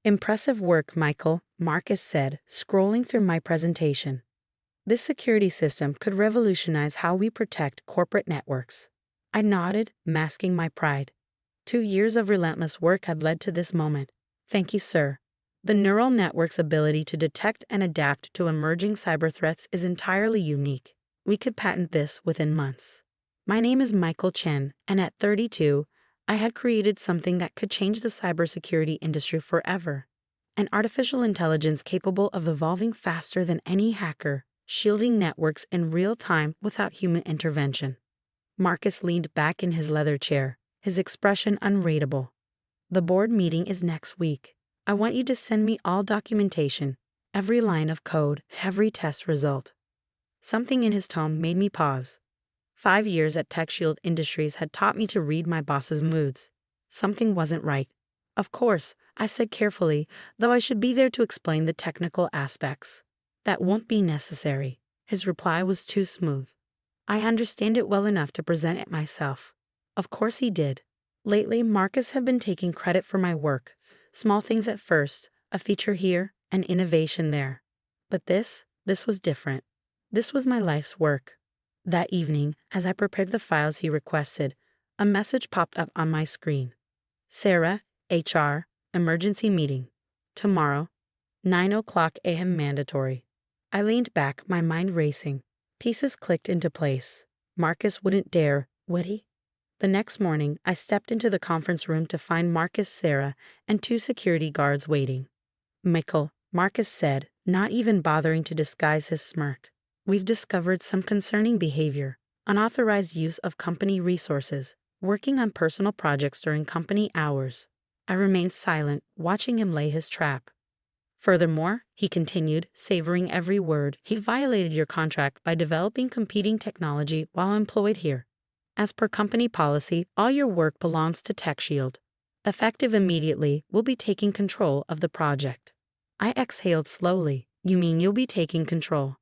Impressive work, Michael, Marcus said, scrolling through my presentation. This security system could revolutionize how we protect corporate networks. I nodded, masking my pride. 2 years of relentless work had led to this moment. Thank you, sir. The neural network's ability to detect and adapt to emerging cyber threats is entirely unique. We could patent this within months. My name is Michael Chen, and at 32, I had created something that could change the cybersecurity industry forever. An artificial intelligence capable of evolving faster than any hacker, shielding networks in real time without human intervention. Marcus leaned back in his leather chair, his expression unreadable. The board meeting is next week. I want you to send me all documentation, every line of code, every test result. Something in his tone made me pause. 5 years at TechShield Industries had taught me to read my boss's moods. Something wasn't right. Of course, I said carefully, though I should be there to explain the technical aspects. That won't be necessary. His reply was too smooth. I understand it well enough to present it myself. Of course he did. Lately, Marcus had been taking credit for my work. Small things at first, a feature here, an innovation there. But this was different. This was my life's work. That evening, as I prepared the files he requested, a message popped up on my screen. Sarah, HR, emergency meeting. Tomorrow, 9 a.m. mandatory. I leaned back, my mind racing. Pieces clicked into place. Marcus wouldn't dare, would he? The next morning, I stepped into the conference room to find Marcus, Sarah, and 2 security guards waiting. Michael, Marcus said, not even bothering to disguise his smirk. We've discovered some concerning behavior, unauthorized use of company resources, working on personal projects during company hours. I remained silent, watching him lay his trap. Furthermore, he continued, savoring every word, he violated your contract by developing competing technology while employed here. As per company policy, all your work belongs to TechShield. Effective immediately, we'll be taking control of the project. I exhaled slowly. You mean you'll be taking control?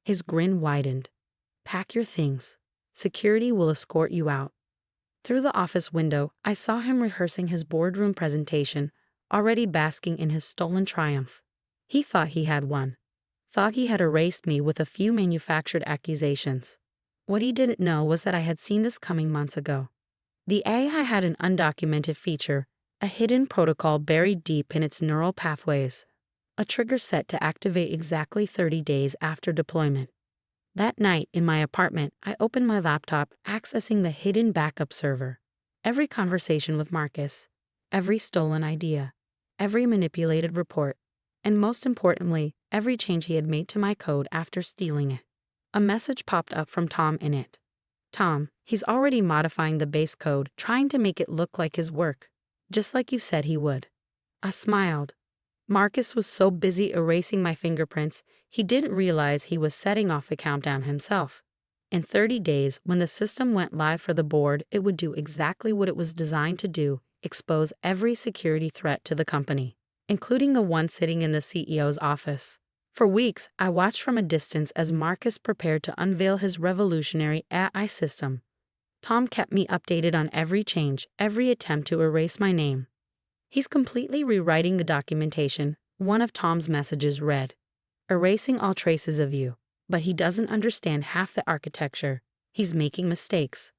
His grin widened. Pack your things. Security will escort you out. Through the office window, I saw him rehearsing his boardroom presentation, already basking in his stolen triumph. He thought he had won. Thought he had erased me with a few manufactured accusations. What he didn't know was that I had seen this coming months ago. The AI had an undocumented feature, a hidden protocol buried deep in its neural pathways. A trigger set to activate exactly 30 days after deployment. That night, in my apartment, I opened my laptop, accessing the hidden backup server. Every conversation with Marcus, every stolen idea, every manipulated report, and most importantly, every change he had made to my code after stealing it. A message popped up from Tom in it. Tom, he's already modifying the base code, trying to make it look like his work, just like you said he would. I smiled. Marcus was so busy erasing my fingerprints, he didn't realize he was setting off the countdown himself. In 30 days, when the system went live for the board, it would do exactly what it was designed to do, expose every security threat to the company, including the one sitting in the CEO's office. For weeks, I watched from a distance as Marcus prepared to unveil his revolutionary AI system. Tom kept me updated on every change, every attempt to erase my name. He's completely rewriting the documentation. One of Tom's messages read, erasing all traces of you, but he doesn't understand half the architecture. He's making mistakes.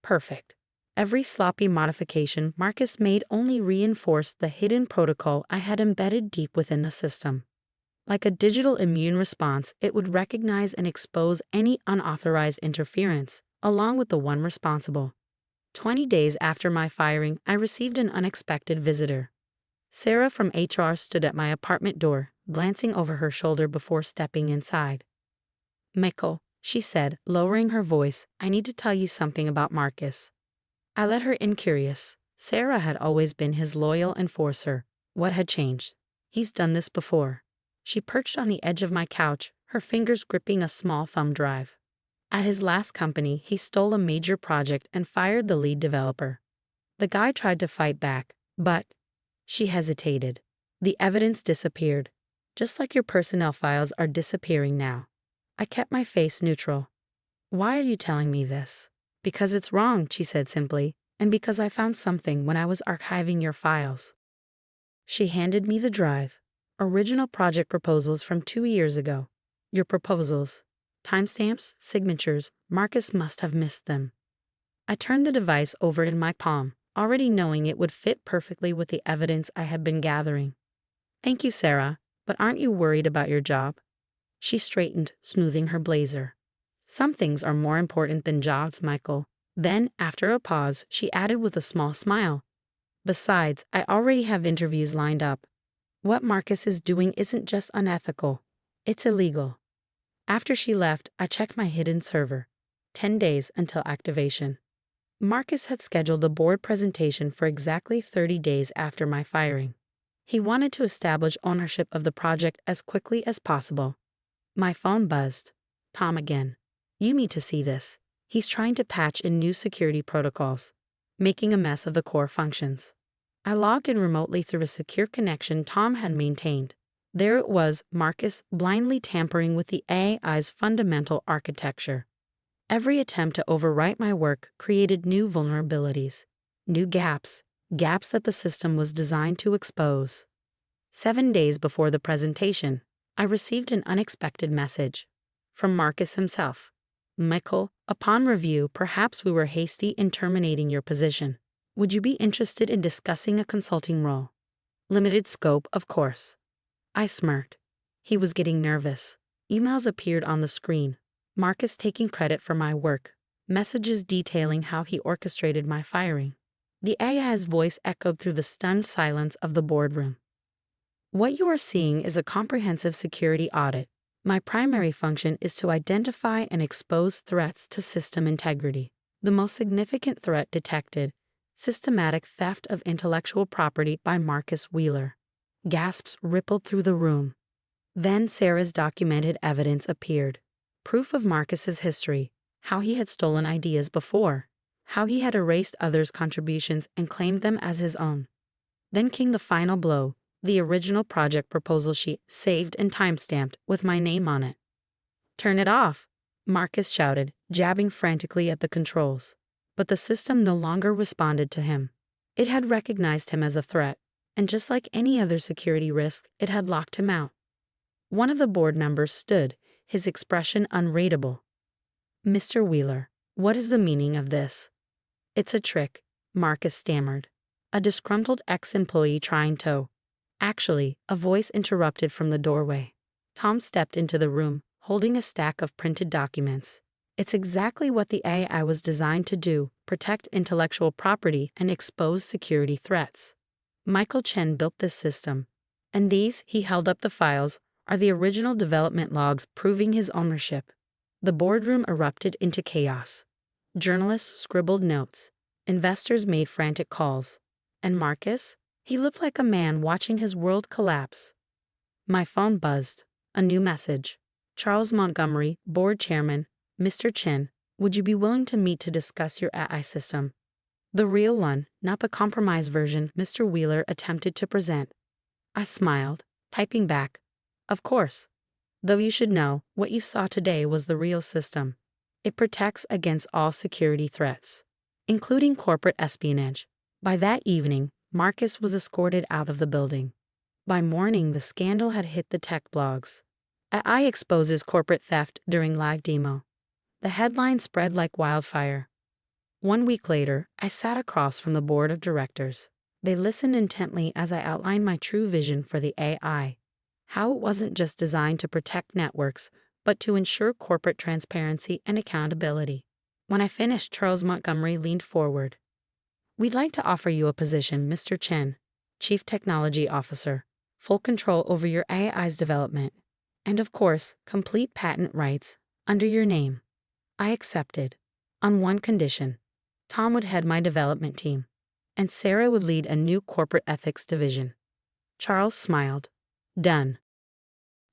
Perfect. Every sloppy modification Marcus made only reinforced the hidden protocol I had embedded deep within the system. Like a digital immune response, it would recognize and expose any unauthorized interference, along with the one responsible. 20 days after my firing, I received an unexpected visitor. Sarah from HR stood at my apartment door, glancing over her shoulder before stepping inside. Michael, she said, lowering her voice, I need to tell you something about Marcus. I let her in curious. Sarah had always been his loyal enforcer. What had changed? He's done this before. She perched on the edge of my couch, her fingers gripping a small thumb drive. At his last company, he stole a major project and fired the lead developer. The guy tried to fight back, but she hesitated. The evidence disappeared, just like your personnel files are disappearing now. I kept my face neutral. Why are you telling me this? Because it's wrong, she said simply, and because I found something when I was archiving your files. She handed me the drive. Original project proposals from 2 years ago. Your proposals. Timestamps, signatures, Marcus must have missed them. I turned the device over in my palm, already knowing it would fit perfectly with the evidence I had been gathering. Thank you, Sarah, but aren't you worried about your job? She straightened, smoothing her blazer. Some things are more important than jobs, Michael. Then, after a pause, she added with a small smile. Besides, I already have interviews lined up. What Marcus is doing isn't just unethical. It's illegal. After she left, I checked my hidden server. 10 days until activation. Marcus had scheduled a board presentation for exactly 30 days after my firing. He wanted to establish ownership of the project as quickly as possible. My phone buzzed. Tom again. You need to see this. He's trying to patch in new security protocols, making a mess of the core functions. I logged in remotely through a secure connection Tom had maintained. There it was, Marcus blindly tampering with the AI's fundamental architecture. Every attempt to overwrite my work created new vulnerabilities, new gaps that the system was designed to expose. 7 days before the presentation, I received an unexpected message from Marcus himself. Michael, upon review, perhaps we were hasty in terminating your position. Would you be interested in discussing a consulting role? Limited scope, of course. I smirked. He was getting nervous. Emails appeared on the screen. Marcus taking credit for my work. Messages detailing how he orchestrated my firing. The AI's voice echoed through the stunned silence of the boardroom. What you are seeing is a comprehensive security audit. My primary function is to identify and expose threats to system integrity. The most significant threat detected: systematic theft of intellectual property by Marcus Wheeler. Gasps rippled through the room. Then Sarah's documented evidence appeared. Proof of Marcus's history, how he had stolen ideas before, how he had erased others' contributions and claimed them as his own. Then came the final blow, the original project proposal sheet, saved and timestamped with my name on it. Turn it off, Marcus shouted, jabbing frantically at the controls. But the system no longer responded to him. It had recognized him as a threat, and just like any other security risk, it had locked him out. One of the board members stood, his expression unreadable. Mr. Wheeler, what is the meaning of this? It's a trick, Marcus stammered. A disgruntled ex-employee trying to. Actually, a voice interrupted from the doorway. Tom stepped into the room, holding a stack of printed documents. It's exactly what the AI was designed to do: protect intellectual property and expose security threats. Michael Chen built this system. And these, he held up the files, are the original development logs proving his ownership. The boardroom erupted into chaos. Journalists scribbled notes. Investors made frantic calls. And Marcus? He looked like a man watching his world collapse. My phone buzzed. A new message. Charles Montgomery, board chairman. Mr. Chen, would you be willing to meet to discuss your AI system? The real one, not the compromised version Mr. Wheeler attempted to present. I smiled, typing back. Of course. Though you should know, what you saw today was the real system. It protects against all security threats, including corporate espionage. By that evening, Marcus was escorted out of the building. By morning, the scandal had hit the tech blogs. AI exposes corporate theft during live demo. The headline spread like wildfire. 1 week later, I sat across from the board of directors. They listened intently as I outlined my true vision for the AI. How it wasn't just designed to protect networks, but to ensure corporate transparency and accountability. When I finished, Charles Montgomery leaned forward. We'd like to offer you a position, Mr. Chen, Chief Technology Officer, full control over your AI's development, and of course, complete patent rights under your name. I accepted, on one condition. Tom would head my development team, and Sarah would lead a new corporate ethics division. Charles smiled. Done.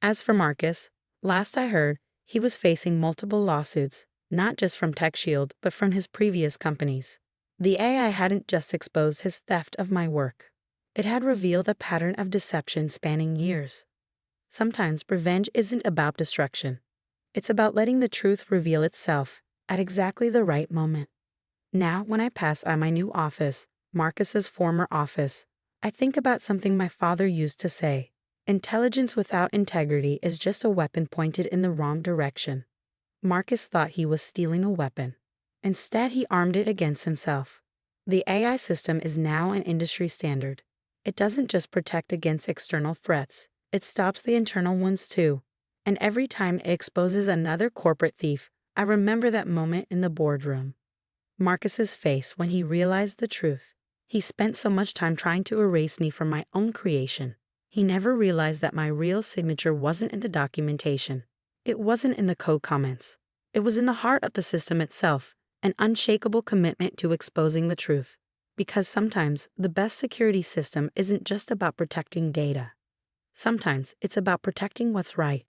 As for Marcus, last I heard, he was facing multiple lawsuits, not just from TechShield, but from his previous companies. The AI hadn't just exposed his theft of my work. It had revealed a pattern of deception spanning years. Sometimes revenge isn't about destruction. It's about letting the truth reveal itself at exactly the right moment. Now, when I pass by my new office, Marcus's former office, I think about something my father used to say. Intelligence without integrity is just a weapon pointed in the wrong direction. Marcus thought he was stealing a weapon. Instead, he armed it against himself. The AI system is now an industry standard. It doesn't just protect against external threats, it stops the internal ones too. And every time it exposes another corporate thief, I remember that moment in the boardroom. Marcus's face when he realized the truth. He spent so much time trying to erase me from my own creation. He never realized that my real signature wasn't in the documentation. It wasn't in the code comments. It was in the heart of the system itself, an unshakable commitment to exposing the truth. Because sometimes the best security system isn't just about protecting data. Sometimes it's about protecting what's right.